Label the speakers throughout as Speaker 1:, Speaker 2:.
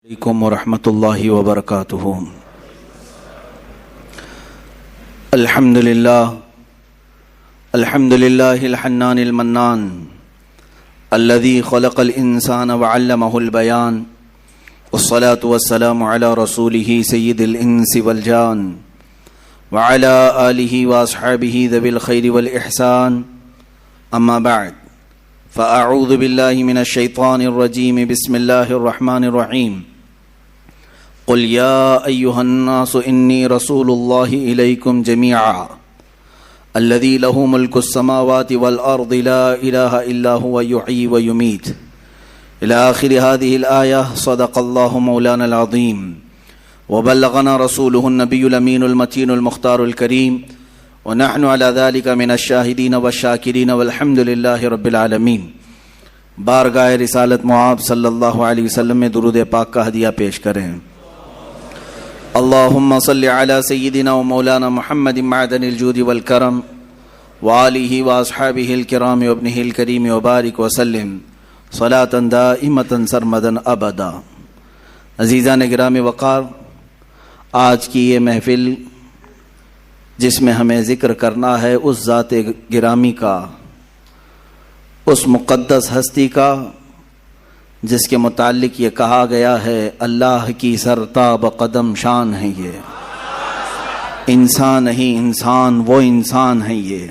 Speaker 1: علیکم ورحمۃ اللہ وبرکاتہ۔ الحمد للہ الحنان المنان الذي خلق الانسان وعلمه البيان والصلاة والسلام على رسوله سید الانس والجان وعلى آلہ واصحابہ ذوی الخیر والاحسان، اما بعد فاعوذ باللہ من الشیطان الرجیم، بسم اللہ الرحمن الرحیم۔ قل یا ایہا الناس انی رسول اللہ الیکم جمیعا الذی لہ ملک السماوات والارض لا الہ الا هو یحیی ویمیت الی آخر هذه الآیہ۔ صدق اللہ مولانا العظیم وبلغنا رسولہ النبی الامین المتین المختار الکریم ونحن على ذلك من الشاہدین والشاکرین والحمد للہ رب العالمین۔ بارگاہ رسالت معاب صلی اللہ علیہ وسلم میں درود پاک کا ہدیہ پیش کریں۔ اللہم صلی علی سیدنا و مولانا محمد معدن الجود والکرم وآلہ واصحابہ الکرام وابنہ الکریم وبارک وسلم صلاة دائمة سرمدا ابدا۔ عزیزان گرامی وقار، آج کی یہ محفل جس میں ہمیں ذکر کرنا ہے اس ذات گرامی کا، اس مقدس ہستی کا جس کے متعلق یہ کہا گیا ہے اللہ کی سرتاب قدم شان ہے یہ، انسان نہیں انسان وہ انسان ہے یہ۔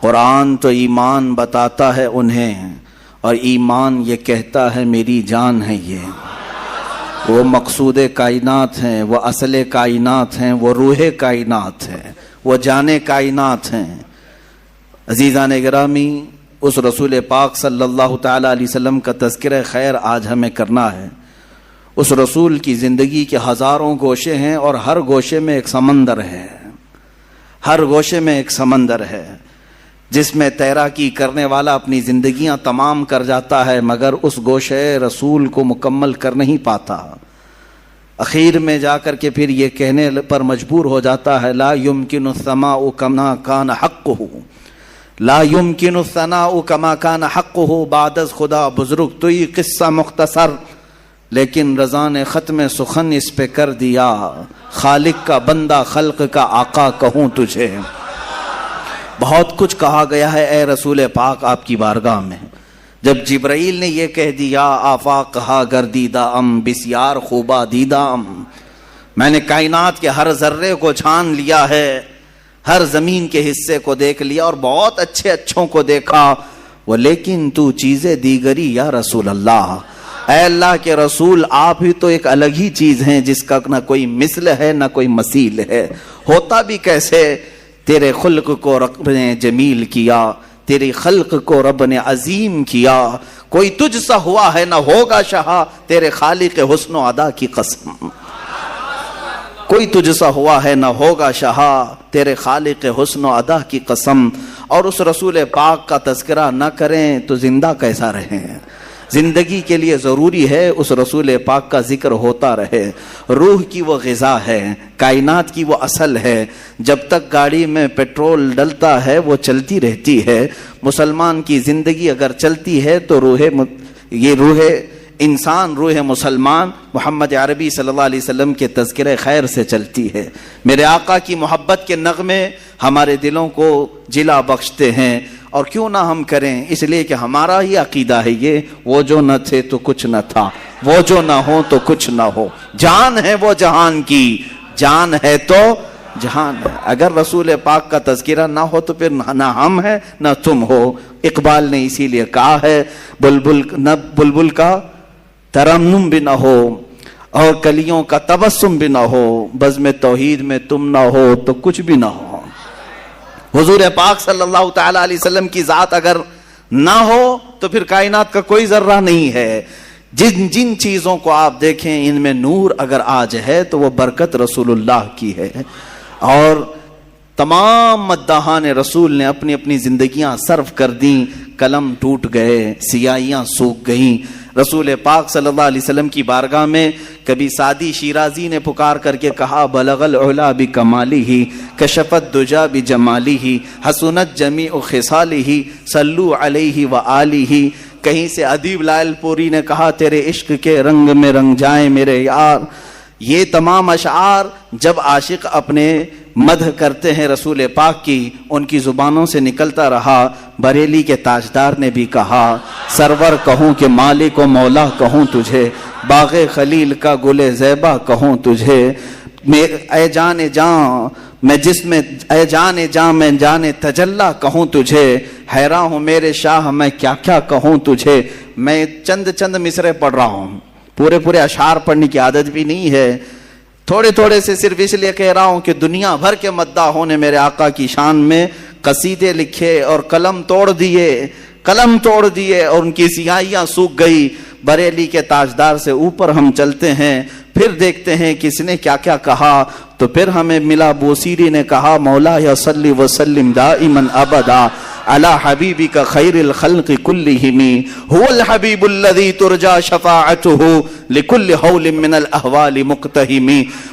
Speaker 1: قرآن تو ایمان بتاتا ہے انہیں اور ایمان یہ کہتا ہے میری جان ہے یہ۔ وہ مقصود کائنات ہیں، وہ اصل کائنات ہیں، وہ روح کائنات ہیں، وہ جان کائنات ہیں۔ عزیزان گرامی، اس رسول پاک صلی اللہ تعالیٰ علیہ وسلم کا تذکرہ خیر آج ہمیں کرنا ہے۔ اس رسول کی زندگی کے ہزاروں گوشے ہیں اور ہر گوشے میں ایک سمندر ہے، ہر گوشے میں ایک سمندر ہے جس میں تیراکی کرنے والا اپنی زندگیاں تمام کر جاتا ہے مگر اس گوشے رسول کو مکمل کر نہیں پاتا۔ اخیر میں جا کر کے پھر یہ کہنے پر مجبور ہو جاتا ہے لا یمکن السماء کما کان حقہ، لا یمکن الثناء کما کان حقہ۔ بعد از خدا بزرگ تو یہ قصہ مختصر، لیکن رضا نے ختم سخن اس پہ کر دیا، خالق کا بندہ خلق کا آقا کہوں تجھے۔ بہت کچھ کہا گیا ہے اے رسول پاک آپ کی بارگاہ میں۔ جب جبرائیل نے یہ کہہ دیا آفاق ہا گردیدہ ام بسیار خوبہ دیدہ ام، میں نے کائنات کے ہر ذرے کو جھان لیا ہے، ہر زمین کے حصے کو دیکھ لیا اور بہت اچھے اچھوں کو دیکھا، وہ لیکن تو چیزیں دیگری یا رسول اللہ، اے اللہ کے رسول آپ ہی تو ایک الگ ہی چیز ہیں جس کا نہ کوئی مثل ہے نہ کوئی مثیل ہے۔ ہوتا بھی کیسے؟ تیرے خلق کو رب نے جمیل کیا، تیری خلق کو رب نے عظیم کیا، کوئی تجھ سا ہوا ہے نہ ہوگا شہا، تیرے خالق حسن و ادا کی قسم۔ کوئی تجھ سا ہوا ہے نہ ہوگا شہا، تیرے خالق حسن و ادا کی قسم۔ اور اس رسول پاک کا تذکرہ نہ کریں تو زندہ کیسا رہیں؟ زندگی کے لیے ضروری ہے اس رسول پاک کا ذکر ہوتا رہے۔ روح کی وہ غذا ہے، کائنات کی وہ اصل ہے۔ جب تک گاڑی میں پیٹرول ڈلتا ہے وہ چلتی رہتی ہے۔ مسلمان کی زندگی اگر چلتی ہے تو روح انسان، روح مسلمان محمد عربی صلی اللہ علیہ وسلم کے تذکرہ خیر سے چلتی ہے۔ میرے آقا کی محبت کے نغمے ہمارے دلوں کو جلا بخشتے ہیں، اور کیوں نہ ہم کریں، اس لیے کہ ہمارا ہی عقیدہ ہے یہ، وہ جو نہ تھے تو کچھ نہ تھا، وہ جو نہ ہو تو کچھ نہ ہو، جان ہے وہ جہان کی، جان ہے تو جہان ہے۔ اگر رسول پاک کا تذکرہ نہ ہو تو پھر نہ ہم ہیں نہ تم ہو۔ اقبال نے اسی لیے کہا ہے بلبل کا ترنم بھی نہ ہو اور کلیوں کا تبسم بھی نہ ہو، بزم توحید میں تم نہ ہو تو کچھ بھی نہ ہو۔ حضور پاک صلی اللہ تعالیٰ علیہ وسلم کی ذات اگر نہ ہو تو پھر کائنات کا کوئی ذرہ نہیں ہے۔ جن چیزوں کو آپ دیکھیں ان میں نور اگر آج ہے تو وہ برکت رسول اللہ کی ہے۔ اور تمام مداحان رسول نے اپنی اپنی زندگیاں صرف کر دیں، قلم ٹوٹ گئے، سیاہیاں سوکھ گئیں۔ رسول پاک صلی اللہ علیہ وسلم کی بارگاہ میں کبھی سعدی شیرازی نے پکار کر کے کہا بلغ العلا بکمالہ کشفت دجا بجمالہ حسنت جمیع خصالہ صلو علیہ وآلہ کہیں سے ادیب لائل پوری نے کہا تیرے عشق کے رنگ میں رنگ جائیں میرے یار. یہ تمام اشعار جب عاشق اپنے مدح کرتے ہیں رسول پاک کی، ان کی زبانوں سے نکلتا رہا. بریلی کے تاجدار نے بھی کہا سرور کہوں کہ مالک و مولا کہوں تجھے، باغ خلیل کا گل زیبا کہوں تجھے. اے جان جان میں جس میں اے جان جان میں جان تجلا کہوں تجھے، حیران ہوں میرے شاہ میں کیا کیا کہوں تجھے. میں چند مصرے پڑھ رہا ہوں، پورے اشعار پڑھنے کی عادت بھی نہیں ہے، تھوڑے سے صرف اس لیے کہہ رہا ہوں کہ دنیا بھر کے مداحوں نے میرے آقا کی شان میں قصیدے لکھے اور قلم توڑ دیے اور ان کی سیاہیاں سوکھ گئی. بریلی کے تاجدار سے اوپر ہم چلتے ہیں، پھر دیکھتے ہیں کس نے کیا کیا کہا. تو پھر ہمیں ملا بوسیری نے کہا مولا یا صلی وسلم دائما ابدا علی حبیبک خیر الخلق کلہم هو الحبیب الذی ترجا شفاعته لکل حول من الاحوال مقتہم.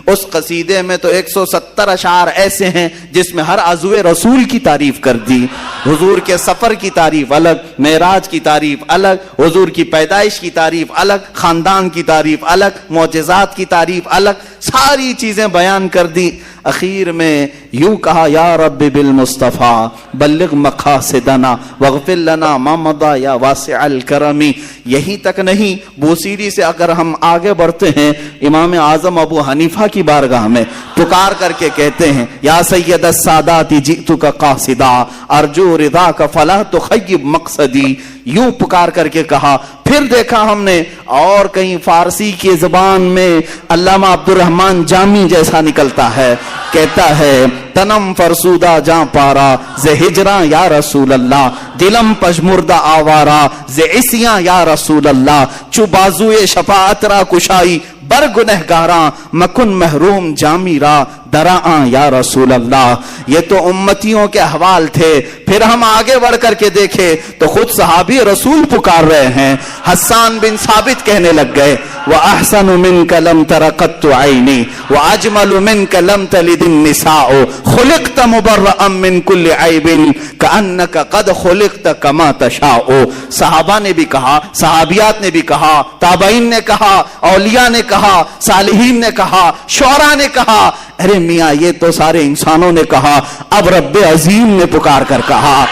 Speaker 1: اس قصیدے میں تو 170 اشعار ایسے ہیں جس میں ہر عضو رسول کی تعریف کر دی. حضور کے سفر کی تعریف الگ، معراج کی تعریف الگ، حضور کی پیدائش کی تعریف الگ، خاندان کی تعریف الگ، معجزات کی تعریف الگ، ساری چیزیں بیان کر دی. اخیر میں یوں کہا یا رب بالمصطفیٰ بلغ مقاصدنا واغفر لنا ما مضى یا واسع الکرم. یہیں تک نہیں، بوسیری سے اگر ہم آگے بڑھتے ہیں امام اعظم ابو حنیفہ کی بارگاہ میں پکار کر کے کہتے ہیں یا سید السادات جئتک قاصدا ارجو رضاک فلا تخیب مقصدی. یوں پکار کر کے کہا. پھر دیکھا ہم نے اور کہیں فارسی کی زبان میں علامہ عبد الرحمن جامی جیسا نکلتا ہے، کہتا ہے تنم فرسودہ جاں پارا ز ہجراں یا رسول اللہ، دلم پشمردہ آوارا ز عصیاں یا رسول اللہ، چو بازوئے شفاعت را کشائی بر گنہگاراں مکن محروم جامی را دراں یا رسول اللہ. یہ تو امتیوں کے احوال تھے. پھر ہم آگے بڑھ کر کے دیکھے تو خود صحابی رسول پکار رہے ہیں. حسان بن ثابت کہنے لگ گئے وَأَحْسَنُ مِنْكَ لَمْ تَرَ قَطُّ عَيْنِي وَأَجْمَلُ مِنْكَ لَمْ تَلِدِ النِّسَاءُ خُلِقْتَ مُبَرَّأً مِنْ كُلِّ عَيْبٍ كَأَنَّكَ قَدْ خُلِقْتَ كَمَا تَشَاءُ. صحابہ نے بھی کہا، صحابیات نے بھی کہا، تابعین نے کہا، اولیاء نے کہا، صالحین نے کہا، شعراء نے کہا. ارے میاں یہ تو سارے انسانوں نے کہا. اب رب عظیم نے پکار کر کہا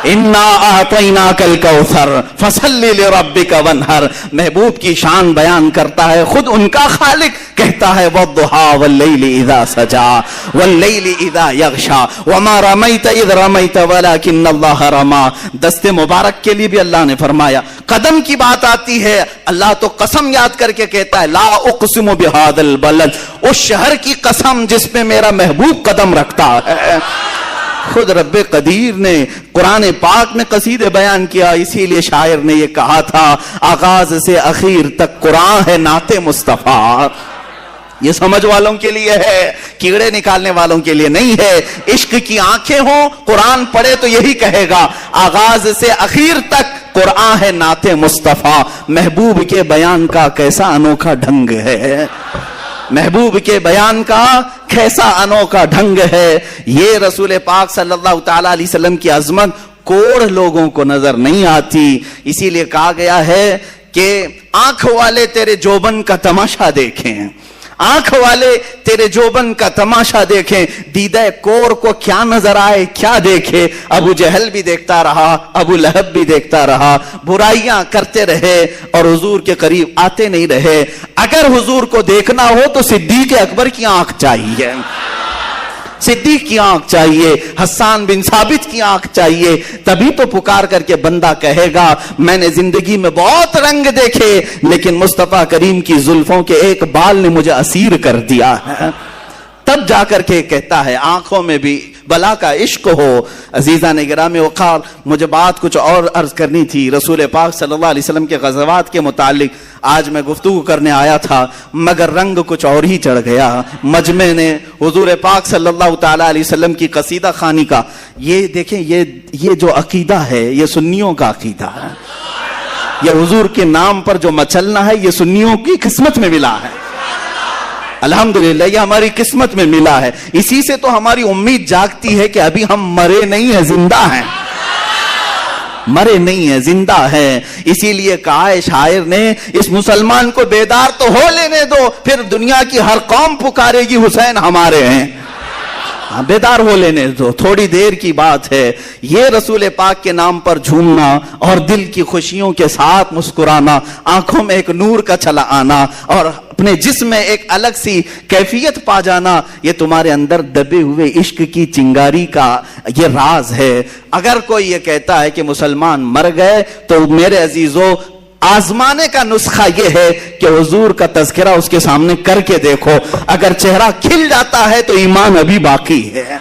Speaker 1: انا اعطیناک الکوثر فصلی لربک وانحر. محبوب کی شان بیان کرتا ہے خود ان کا خالق، کہتا ہے والضحی واللیل اذا سجا واللیل اذا یغشا وما رمیت اذ رمیت ولکن اللہ رما. دست مبارک کے لیے بھی اللہ نے فرمایا. قدم کی بات آتی ہے اللہ تو قسم یاد کر کے کہتا ہے لا اقسم بہذا البلد، اس شہر کی قسم جس میں میرا محبوب قدم رکھتا ہے. خود رب قدیر نے قرآن پاک میں قصیدے بیان کیا. اسی لیے شاعر نے یہ کہا تھا آغاز سے اخیر تک قرآن ہے نعت مصطفیٰ. یہ سمجھ والوں کے لیے ہے، کیڑے نکالنے والوں کے لیے نہیں ہے. عشق کی آنکھیں ہوں قرآن پڑھے تو یہی کہے گا آغاز سے اخیر تک قرآن ہے نعت مصطفیٰ. محبوب کے بیان کا کیسا انوکھا ڈھنگ ہے، محبوب کے بیان کا کیسا انوکھا ڈھنگ ہے. یہ رسول پاک صلی اللہ تعالی علیہ وسلم کی عظمت کوڑ لوگوں کو نظر نہیں آتی. اسی لیے کہا گیا ہے کہ آنکھ والے تیرے جوبن کا تماشا دیکھیں، آنکھ والے تیرے جوبن کا تماشا دیکھیں. دیدہ کور کو کیا نظر آئے کیا دیکھے. ابو جہل بھی دیکھتا رہا، ابو لہب بھی دیکھتا رہا، برائیاں کرتے رہے اور حضور کے قریب آتے نہیں رہے. اگر حضور کو دیکھنا ہو تو صدیق اکبر کی آنکھ چاہیے، صدیق کی آنکھ چاہیے، حسان بن ثابت کی آنکھ چاہیے. تبھی تو پکار کر کے بندہ کہے گا میں نے زندگی میں بہت رنگ دیکھے لیکن مصطفیٰ کریم کی زلفوں کے ایک بال نے مجھے اسیر کر دیا ہے. تب جا کر کے کہتا ہے آنکھوں میں بھی بلا کا عشق ہو. عزیزان گرامی وقار، مجھے بات کچھ اور عرض کرنی تھی. رسول پاک صلی اللہ علیہ وسلم کے غزوات کے متعلق آج میں گفتگو کرنے آیا تھا مگر رنگ کچھ اور ہی چڑھ گیا. مجمع نے حضور پاک صلی اللہ تعالی علیہ وسلم کی قصیدہ خوانی کا یہ دیکھیں، یہ جو عقیدہ ہے یہ سنیوں کا عقیدہ ہے. یہ حضور کے نام پر جو مچلنا ہے یہ سنیوں کی قسمت میں ملا ہے. الحمدللہ یہ ہماری قسمت میں ملا ہے. اسی سے تو ہماری امید جاگتی ہے کہ ابھی ہم مرے نہیں ہیں، زندہ ہیں. مرے نہیں ہیں، زندہ ہیں. اسی لیے کہا ہے شاعر نے اس مسلمان کو بیدار تو ہو لینے دو، پھر دنیا کی ہر قوم پکارے گی حسین ہمارے ہیں. بیدار ہو لینے دو، تھوڑی دیر کی بات ہے. یہ رسول پاک کے نام پر جھومنا اور دل کی خوشیوں کے ساتھ مسکرانا، آنکھوں میں ایک نور کا چلا آنا اور اپنے جسم میں ایک الگ سی کیفیت پا جانا، یہ تمہارے اندر دبے ہوئے عشق کی چنگاری کا یہ راز ہے. اگر کوئی یہ کہتا ہے کہ مسلمان مر گئے تو میرے عزیزو آزمانے کا نسخہ یہ ہے کہ حضور کا تذکرہ اس کے سامنے کر کے دیکھو. اگر چہرہ کھل جاتا ہے تو ایمان ابھی باقی ہے،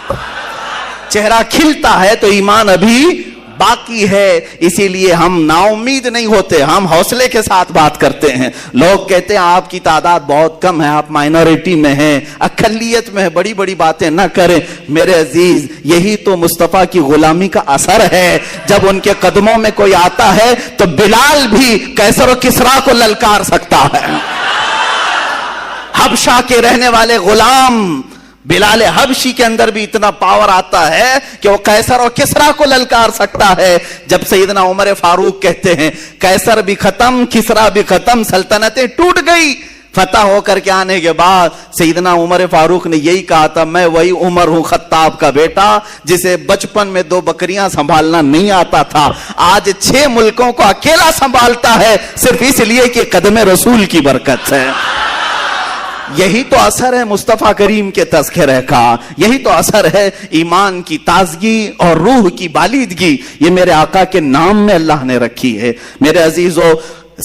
Speaker 1: چہرہ کھلتا ہے تو ایمان ابھی باقی ہے. اسی لیے ہم نا امید نہیں ہوتے، ہم حوصلے کے ساتھ بات کرتے ہیں. لوگ کہتے ہیں آپ کی تعداد بہت کم ہے، آپ مائنورٹی میں ہیں، اقلیت میں ہیں، بڑی بڑی باتیں نہ کریں. میرے عزیز یہی تو مصطفیٰ کی غلامی کا اثر ہے. جب ان کے قدموں میں کوئی آتا ہے تو بلال بھی قیصر و کسریٰ کو للکار سکتا ہے. حبشہ کے رہنے والے غلام بلال حبشی کے اندر بھی اتنا پاور آتا ہے کہ وہ قیصر اور کسریٰ کو للکار سکتا ہے. جب سیدنا عمر فاروق کہتے ہیں قیصر بھی ختم، کسریٰ بھی ختم، سلطنتیں ٹوٹ گئی. فتح ہو کر کے آنے کے بعد سیدنا عمر فاروق نے یہی کہا تھا، میں وہی عمر ہوں خطاب کا بیٹا جسے بچپن میں 2 بکریاں سنبھالنا نہیں آتا تھا، آج 6 ملکوں کو اکیلا سنبھالتا ہے، صرف اس لیے کہ قدم رسول کی برکت ہے. یہی تو اثر ہے مصطفیٰ کریم کے تذکرے کا، یہی تو اثر ہے ایمان کی تازگی اور روح کی بالیدگی. یہ میرے آقا کے نام میں اللہ نے رکھی ہے. میرے عزیزو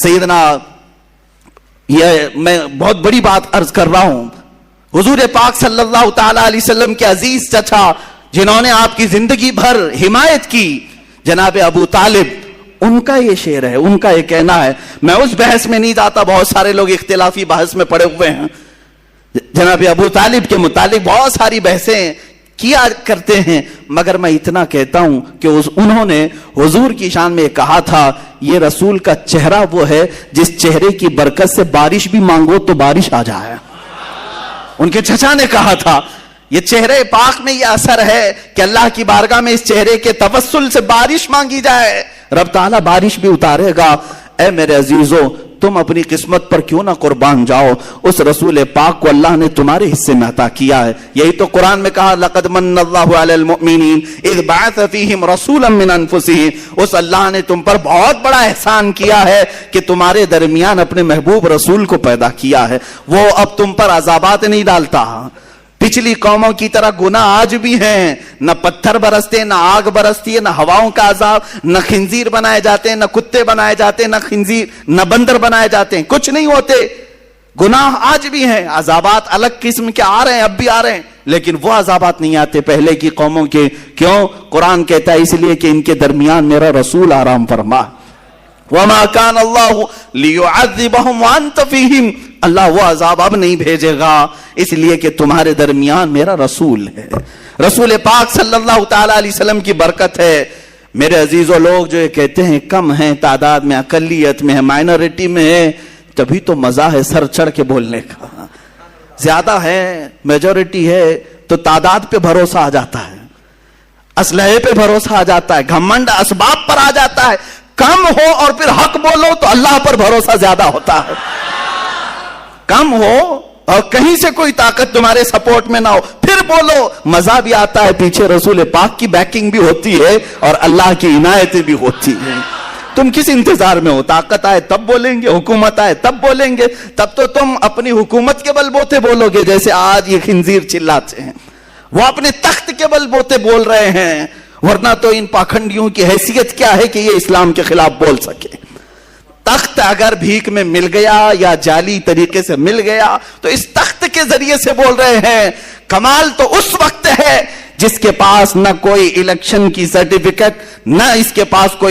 Speaker 1: سیدنا، یہ میں بہت بڑی بات عرض کر رہا ہوں، حضور پاک صلی اللہ تعالی علیہ وسلم کے عزیز چچا جنہوں نے آپ کی زندگی بھر حمایت کی، جناب ابو طالب، ان کا یہ شعر ہے، ان کا یہ کہنا ہے. میں اس بحث میں نہیں جاتا، بہت سارے لوگ اختلافی بحث میں پڑے ہوئے ہیں. جناب ابو طالب کے متعلق بہت ساری بحثیں کیا کرتے ہیں، مگر میں اتنا کہتا ہوں کہ انہوں نے حضور کی شان میں کہا تھا یہ رسول کا چہرہ وہ ہے جس چہرے کی برکت سے بارش بھی مانگو تو بارش آ جائے. ان کے چچا نے کہا تھا یہ چہرے پاک میں یہ اثر ہے کہ اللہ کی بارگاہ میں اس چہرے کے توسل سے بارش مانگی جائے، رب تعالیٰ بارش بھی اتارے گا. اے میرے عزیزو تم اپنی قسمت پر کیوں نہ قربان جاؤ، اس رسول پاک کو اللہ نے تمہارے حصے میں عطا کیا ہے. یہی تو قرآن میں کہا لقد من اللہ علی المؤمنین اذ بعث فیہم رسولا من انفسہم. اس اللہ نے تم پر بہت بڑا احسان کیا ہے کہ تمہارے درمیان اپنے محبوب رسول کو پیدا کیا ہے. وہ اب تم پر عذابات نہیں ڈالتا. پچھلی قوموں کی طرح گناہ آج بھی ہیں، نہ پتھر برستے، نہ آگ برستی ہے، نہ ہواؤں کا عذاب، نہ خنزیر بنائے جاتے ہیں، نہ کتے بنائے جاتے ہیں، نہ خنزیر نہ بندر بنائے جاتے ہیں، کچھ نہیں ہوتے. گناہ آج بھی ہیں، عذابات الگ قسم کے آ رہے ہیں، اب بھی آ رہے ہیں، لیکن وہ عذابات نہیں آتے پہلے کی قوموں کے. کیوں؟ قرآن کہتا ہے اس لیے کہ ان کے درمیان میرا رسول آرام فرما. وَمَا كَانَ اللَّهُ لِيُعَذِّبَهُمْ وَأَنْتَ فِيهِمْ. اللہ وہ عذاب اب نہیں بھیجے گا اس لیے کہ تمہارے درمیان میرا رسول ہے. رسول پاک صلی اللہ تعالی علیہ وسلم کی برکت ہے. میرے عزیزو لوگ جو یہ کہتے ہیں کم ہیں تعداد میں، اقلیت میں ہے، مائنورٹی میں ہے، تبھی تو مزہ ہے سر چڑھ کے بولنے کا. زیادہ ہے، میجورٹی ہے تو تعداد پہ بھروسہ آ جاتا ہے، اسلحے پہ بھروسہ آ جاتا ہے، گھمنڈ اسباب پر آ جاتا ہے. کم ہو اور پھر حق بولو تو اللہ پر بھروسہ زیادہ ہوتا ہے. کم ہو اور کہیں سے کوئی طاقت تمہارے سپورٹ میں نہ ہو پھر بولو، مزہ بھی آتا ہے، پیچھے رسول پاک کی بیکنگ بھی ہوتی ہے اور اللہ کی عنایتیں بھی ہوتی ہیں. تم کس انتظار میں ہو؟ طاقت آئے تب بولیں گے، حکومت آئے تب بولیں گے. تب تو تم اپنی حکومت کے بل بوتے بولو گے جیسے آج یہ خنزیر چلاتے ہیں. وہ اپنے تخت کے بل بوتے بول رہے ہیں، ورنہ تو ان پاکھنڈیوں کی حیثیت کیا ہے کہ یہ اسلام کے خلاف بول سکے. تخت اگر بھیک میں مل گیا یا جعلی طریقے سے مل گیا تو اس تخت کے ذریعے سے بول رہے ہیں. کمال تو اس وقت ہے جس کے پاس نہ کوئی الیکشن کی سرٹیفکیٹ، نہ اس کے پاس کوئی